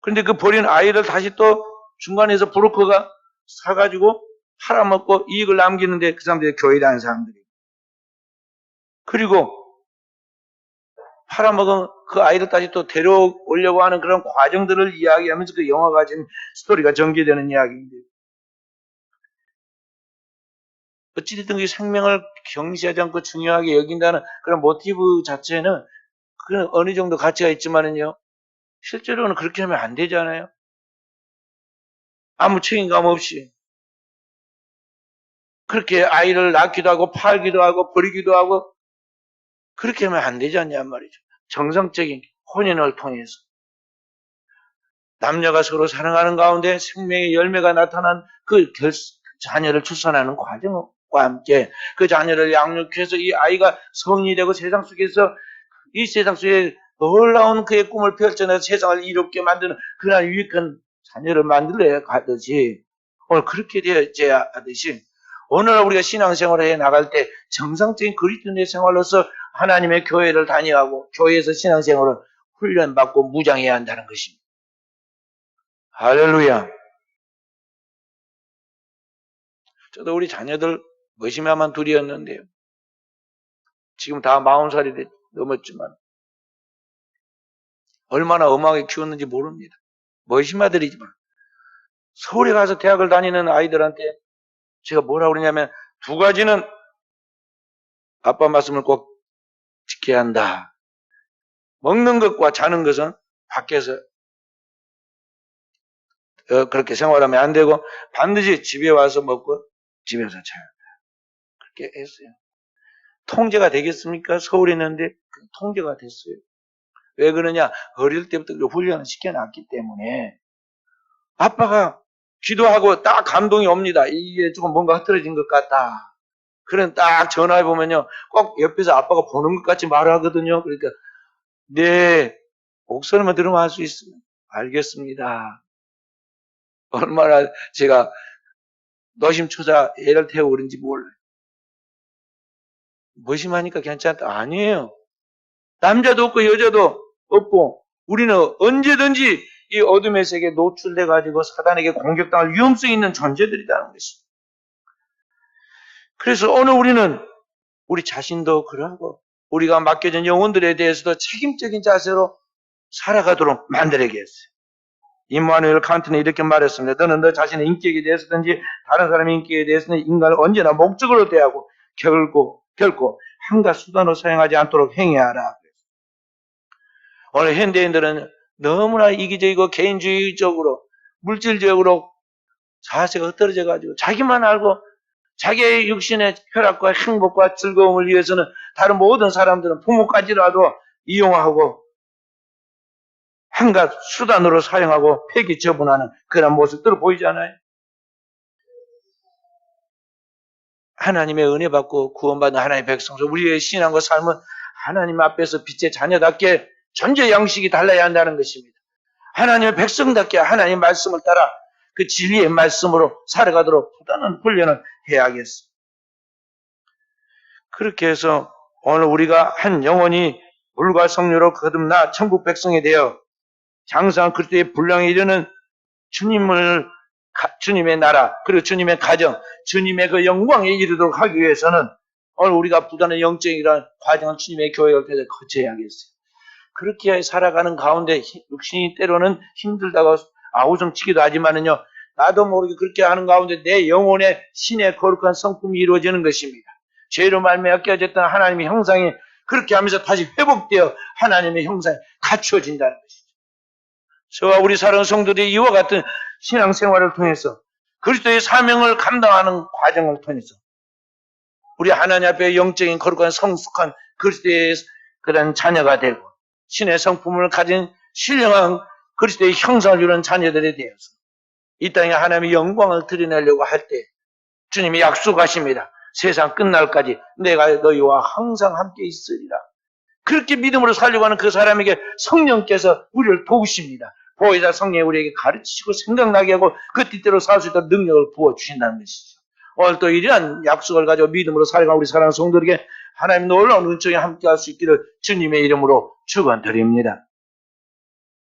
그런데 그 버린 아이를 다시 또 중간에서 브로커가 사가지고 팔아먹고 이익을 남기는데 그 사람들이 교회 다니는 사람들이. 그리고 팔아먹은 그 아이를 다시 또 데려오려고 하는 그런 과정들을 이야기하면서 그 영화가 지금 스토리가 전개되는 이야기인데 어찌됐든 그 생명을 경시하지 않고 중요하게 여긴다는 그런 모티브 자체는 그런 어느 정도 가치가 있지만은요. 실제로는 그렇게 하면 안 되잖아요. 아무 책임감 없이. 그렇게 아이를 낳기도 하고 팔기도 하고 버리기도 하고 그렇게 하면 안 되지 않냐 말이죠. 정상적인 혼인을 통해서. 남녀가 서로 사랑하는 가운데 생명의 열매가 나타난 그 자녀를 출산하는 과정과 함께 그 자녀를 양육해서 이 아이가 성인이 되고 세상 속에서 이 세상 속에 놀라운 그의 꿈을 펼쳐내서 세상을 이롭게 만드는 그러한 유익한 자녀를 만들어야 하듯이 오늘 그렇게 되어야 하듯이 오늘 우리가 신앙생활을 해 나갈 때 정상적인 그리스도인의 생활로서 하나님의 교회를 다니고 교회에서 신앙생활을 훈련받고 무장해야 한다는 것입니다. 할렐루야. 저도 우리 자녀들 머시마만 둘이었는데요. 지금 다 40살이 넘었지만 얼마나 엄하게 키웠는지 모릅니다. 머시마들이지만 서울에 가서 대학을 다니는 아이들한테 제가 뭐라 그러냐면 두 가지는 아빠 말씀을 꼭 지켜야 한다. 먹는 것과 자는 것은 밖에서 그렇게 생활하면 안 되고 반드시 집에 와서 먹고 집에서 자야 한다. 그렇게 했어요. 통제가 되겠습니까? 서울에 있는데 통제가 됐어요. 왜 그러냐? 어릴 때부터 훈련을 시켜놨기 때문에 아빠가 기도하고 딱 감동이 옵니다. 이게 조금 뭔가 흐트러진 것 같다. 그런 딱 전화해보면요. 꼭 옆에서 아빠가 보는 것 같이 말하거든요. 그러니까 네 목소리만 들으면 할 수 있으면 알겠습니다. 얼마나 제가 노심초사 애를 태우고 그런지 몰라요. 무심하니까 괜찮다. 아니에요. 남자도 없고 여자도 없고 우리는 언제든지 이 어둠의 세계에 노출돼 가지고 사단에게 공격당할 위험성이 있는 존재들이라는 것입니다. 그래서 오늘 우리는 우리 자신도 그러하고 우리가 맡겨진 영혼들에 대해서도 책임적인 자세로 살아가도록 만들어야겠어요. 임마누엘 칸트는 이렇게 말했습니다. 너는 너 자신의 인격에 대해서든지 다른 사람의 인격에 대해서는 인간을 언제나 목적으로 대하고 결코 한가 수단으로 사용하지 않도록 행해야 하라. 오늘 현대인들은 너무나 이기적이고 개인주의적으로 물질적으로 자세가 흩어져 가지고 자기만 알고 자기의 육신의 쾌락과 행복과 즐거움을 위해서는 다른 모든 사람들은 부모까지라도 이용하고 한갖 수단으로 사용하고 폐기 처분하는 그런 모습들을 보이잖아요. 하나님의 은혜 받고 구원받는 하나님의 백성들, 우리의 신앙과 삶은 하나님 앞에서 빛의 자녀답게 존재 양식이 달라야 한다는 것입니다. 하나님의 백성답게 하나님의 말씀을 따라 그 진리의 말씀으로 살아가도록 부단한 훈련을 해야겠습니다. 그렇게 해서 오늘 우리가 한 영혼이 물과 성령으로 거듭나 천국 백성이 되어 장성한 그리스도의 분량에 이르는 주님의 나라, 그리고 주님의 가정, 주님의 그 영광에 이르도록 하기 위해서는 오늘 우리가 부단한 영적인 이런 과정을 주님의 교회가 거쳐야겠어요. 그렇게 살아가는 가운데 육신이 때로는 힘들다고 아우성치기도 하지만은요, 나도 모르게 그렇게 하는 가운데 내 영혼의 신의 거룩한 성품이 이루어지는 것입니다. 죄로 말미암아 깨어졌던 하나님의 형상이 그렇게 하면서 다시 회복되어 하나님의 형상이 갖추어진다는 것이죠. 저와 우리 사랑하는 성도들이 이와 같은 신앙생활을 통해서 그리스도의 사명을 감당하는 과정을 통해서 우리 하나님 앞에 영적인 거룩한 성숙한 그리스도의 그런 자녀가 되고 신의 성품을 가진 신령한 그리스도의 형상을 이루는 자녀들에 대해서 이 땅에 하나님의 영광을 드러내려고 할 때 주님이 약속하십니다. 세상 끝날까지 내가 너희와 항상 함께 있으리라. 그렇게 믿음으로 살려고 하는 그 사람에게 성령께서 우리를 도우십니다. 보혜사 성령이 우리에게 가르치시고 생각나게 하고 그 뜻대로 살 수 있도록 능력을 부어주신다는 것이죠. 오늘 또 이러한 약속을 가지고 믿음으로 살아가는 우리 사랑하는 성도들에게 하나님 놀라운 은총에 함께할 수 있기를 주님의 이름으로 축원드립니다.